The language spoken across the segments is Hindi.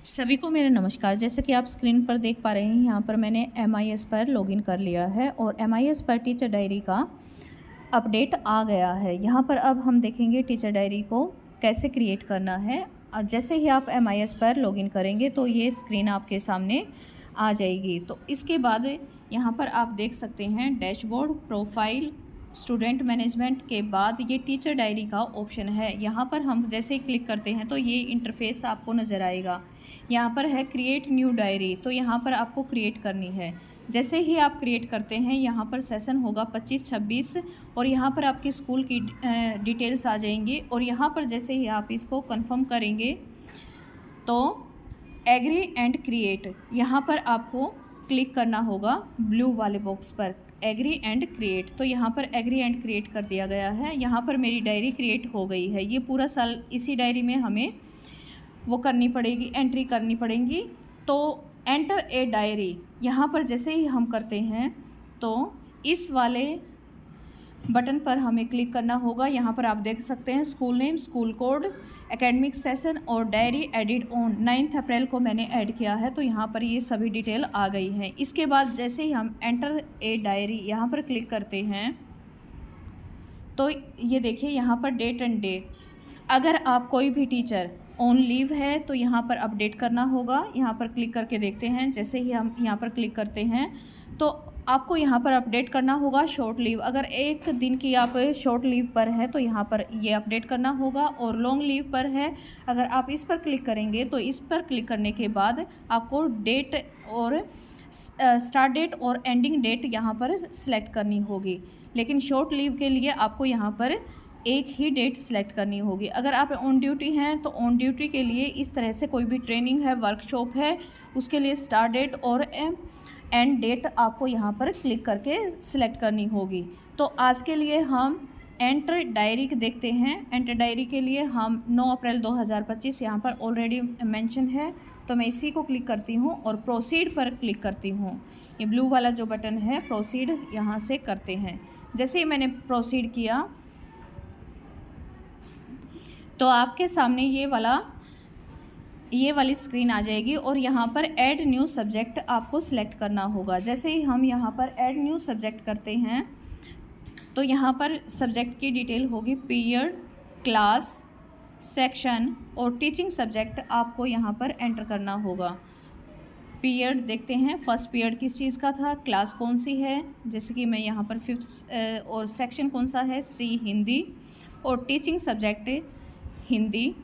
सभी को मेरा नमस्कार। जैसे कि आप स्क्रीन पर देख पा रहे हैं, यहाँ पर मैंने MIS पर लॉगिन कर लिया है और MIS पर टीचर डायरी का अपडेट आ गया है। यहाँ पर अब हम देखेंगे टीचर डायरी को कैसे क्रिएट करना है। जैसे ही आप MIS पर लॉगिन करेंगे तो ये स्क्रीन आपके सामने आ जाएगी। तो इसके बाद यहाँ पर आप देख सकते हैं डैशबोर्ड, प्रोफाइल, स्टूडेंट मैनेजमेंट के बाद ये टीचर डायरी का ऑप्शन है। यहाँ पर हम जैसे ही क्लिक करते हैं तो ये इंटरफेस आपको नज़र आएगा। यहाँ पर है क्रिएट न्यू डायरी, तो यहाँ पर आपको क्रिएट करनी है। जैसे ही आप क्रिएट करते हैं यहाँ पर सेशन होगा 25-26 और यहाँ पर आपके स्कूल की डिटेल्स आ जाएंगी। और यहाँ पर जैसे ही आप इसको कंफर्म करेंगे तो एग्री एंड क्रिएट, यहाँ पर आपको क्लिक करना होगा ब्लू वाले बॉक्स पर, एग्री एंड क्रिएट। तो यहाँ पर एग्री एंड क्रिएट कर दिया गया है। यहाँ पर मेरी डायरी क्रिएट हो गई है। ये पूरा साल इसी डायरी में हमें वो करनी पड़ेगी, एंट्री करनी पड़ेगी। तो एंटर ए डायरी, यहाँ पर जैसे ही हम करते हैं तो इस वाले बटन पर हमें क्लिक करना होगा। यहाँ पर आप देख सकते हैं school name, school code, academic session और डायरी एडिट ऑन 9 अप्रैल को मैंने ऐड किया है। तो यहाँ पर ये सभी डिटेल आ गई हैं। इसके बाद जैसे ही हम एंटर ए डायरी यहाँ पर क्लिक करते हैं तो ये देखिए यहाँ पर डेट एंड डेट। अगर आप कोई भी टीचर ऑन लीव है तो यहाँ पर अपडेट करना होगा। यहाँ पर क्लिक करके देखते हैं। जैसे ही हम यहाँ पर क्लिक करते हैं तो आपको यहाँ पर अपडेट करना होगा शॉर्ट लीव। अगर एक दिन की आप शॉर्ट लीव पर हैं तो यहाँ पर ये अपडेट करना होगा। और लॉन्ग लीव पर है, अगर आप इस पर क्लिक करेंगे तो इस पर क्लिक करने के बाद आपको डेट और स्टार्ट डेट और एंडिंग डेट यहाँ पर सिलेक्ट करनी होगी। लेकिन शॉर्ट लीव के लिए आपको यहाँ पर एक ही डेट सेलेक्ट करनी होगी। अगर आप ऑन ड्यूटी हैं तो ऑन ड्यूटी के लिए इस तरह से कोई भी ट्रेनिंग है, वर्कशॉप है, उसके लिए स्टार्ट डेट और एंड डेट आपको यहाँ पर क्लिक करके सिलेक्ट करनी होगी। तो आज के लिए हम एंटर डायरी देखते हैं। एंटर डायरी के लिए हम 9 अप्रैल 2025 यहाँ पर ऑलरेडी मेंशन है, तो मैं इसी को क्लिक करती हूँ और प्रोसीड पर क्लिक करती हूँ। ये ब्लू वाला जो बटन है प्रोसीड, यहाँ से करते हैं। जैसे ही मैंने प्रोसीड किया तो आपके सामने ये वाली स्क्रीन आ जाएगी और यहाँ पर ऐड न्यू सब्जेक्ट आपको सिलेक्ट करना होगा। जैसे ही हम यहाँ पर ऐड न्यू सब्जेक्ट करते हैं तो यहाँ पर सब्जेक्ट की डिटेल होगी, पीरियड, क्लास, सेक्शन और टीचिंग सब्जेक्ट आपको यहाँ पर एंटर करना होगा। पीरियड देखते हैं, फर्स्ट पीरियड किस चीज़ का था, क्लास कौन सी है, जैसे कि मैं यहाँ पर 5th, और सेक्शन कौन सा है, C हिंदी, और टीचिंग सब्जेक्ट हिंदी।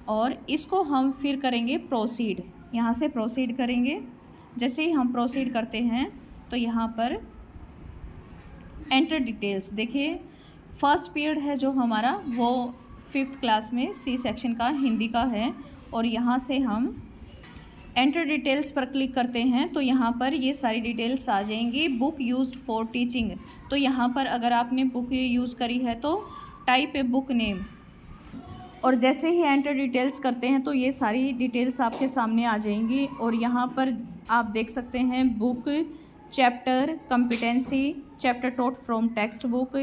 और इसको हम फिर करेंगे प्रोसीड, यहाँ से प्रोसीड करेंगे। जैसे ही हम प्रोसीड करते हैं तो यहाँ पर एंटर डिटेल्स देखिए, फर्स्ट पीरियड है जो हमारा वो 5th क्लास में C सेक्शन का हिंदी का है। और यहाँ से हम एंटर डिटेल्स पर क्लिक करते हैं तो यहाँ पर ये सारी डिटेल्स आ जाएंगी। बुक यूज्ड फॉर टीचिंग, तो यहाँ पर अगर आपने बुक यूज़ करी है तो टाइप ए बुक नेम। और जैसे ही एंटर डिटेल्स करते हैं तो ये सारी डिटेल्स आपके सामने आ जाएंगी। और यहाँ पर आप देख सकते हैं book, chapter, competency, chapter taught from text book,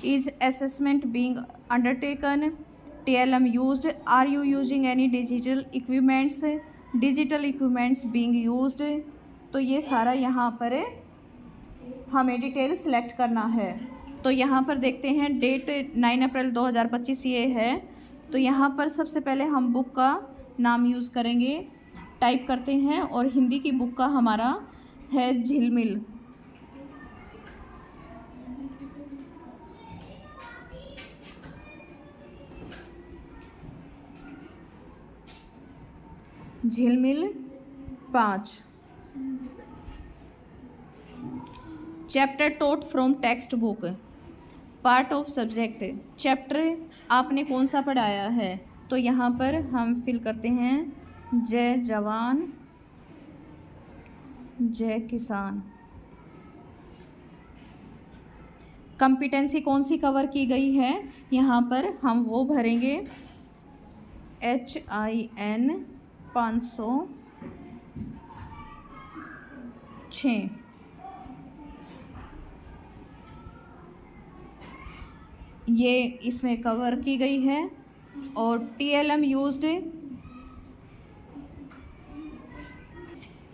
is assessment being undertaken, TLM used, are you using any digital equipments, digital equipments being used. तो ये सारा यहाँ पर हमें डिटेल सेलेक्ट करना है। तो यहाँ पर देखते हैं डेट 9 अप्रैल 2025 ये है। तो यहाँ पर सबसे पहले हम बुक का नाम यूज़ करेंगे, टाइप करते हैं। और हिंदी की बुक का हमारा है झिलमिल। झिलमिल 5, chapter taught from text book, part of subject, chapter आपने कौन सा पढ़ाया है। तो यहाँ पर हम फिल करते हैं जय जवान जय किसान। कॉम्पिटेंसी कौन सी कवर की गई है, यहाँ पर हम वो भरेंगे HIN 506। ये इसमें कवर की गई है। और TLM यूज्ड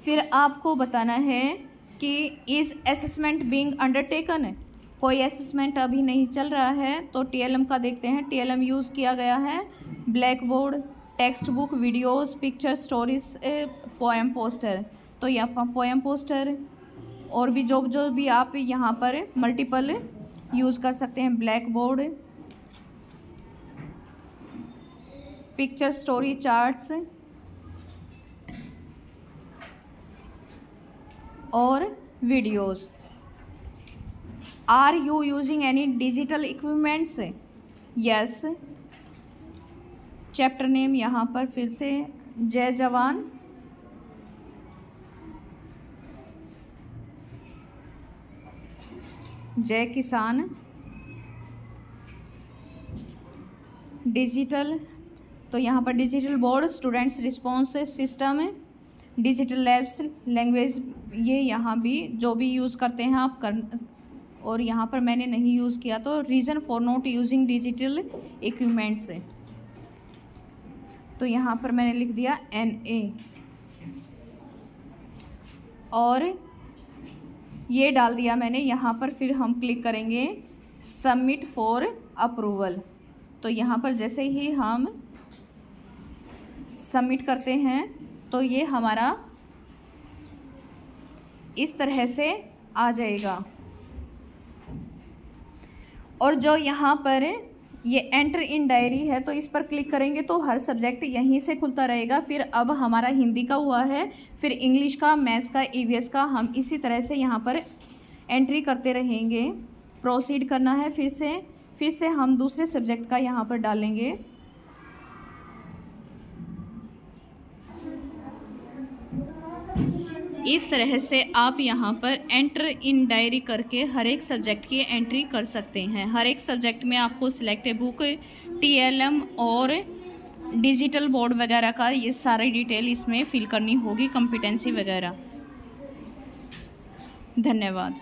फिर आपको बताना है कि इज़ असेसमेंट बीइंग अंडरटेकन, कोई असेसमेंट अभी नहीं चल रहा है, तो टीएलएम का देखते हैं। टीएलएम यूज़ किया गया है black board, text book, videos, picture, stories, poem poster. तो यहाँ पोएम पोस्टर और भी जो भी आप यहाँ पर मल्टीपल यूज़ कर सकते हैं। Blackboard, picture, story, charts और videos. Are you using any digital equipments? Yes. Chapter name यहाँ पर फिर से जय जवान, जय किसान, डिजिटल, तो यहाँ पर digital board, students response system, digital labs, language, ये यहाँ भी जो भी यूज़ करते हैं आप कर, और यहाँ पर मैंने नहीं यूज़ किया तो reason for not using digital equipments, तो यहाँ पर मैंने लिख दिया NA। और ये डाल दिया मैंने यहाँ पर। फिर हम क्लिक करेंगे सबमिट फॉर अप्रूवल। तो यहाँ पर जैसे ही हम सबमिट करते हैं तो ये हमारा इस तरह से आ जाएगा। और जो यहाँ पर ये एंटर इन डायरी है तो इस पर क्लिक करेंगे तो हर सब्जेक्ट यहीं से खुलता रहेगा। फिर अब हमारा हिंदी का हुआ है, फिर इंग्लिश का, मैथ्स का, EVS का, हम इसी तरह से यहाँ पर एंट्री करते रहेंगे। प्रोसीड करना है, फिर से हम दूसरे सब्जेक्ट का यहाँ पर डालेंगे। इस तरह से आप यहाँ पर एंटर इन डायरी करके हर एक सब्जेक्ट की एंट्री कर सकते हैं। हर एक सब्जेक्ट में आपको सिलेक्ट बुक, TLM और डिजिटल बोर्ड वगैरह का ये सारी डिटेल इसमें फिल करनी होगी, कॉम्पिटेंसी वगैरह। धन्यवाद।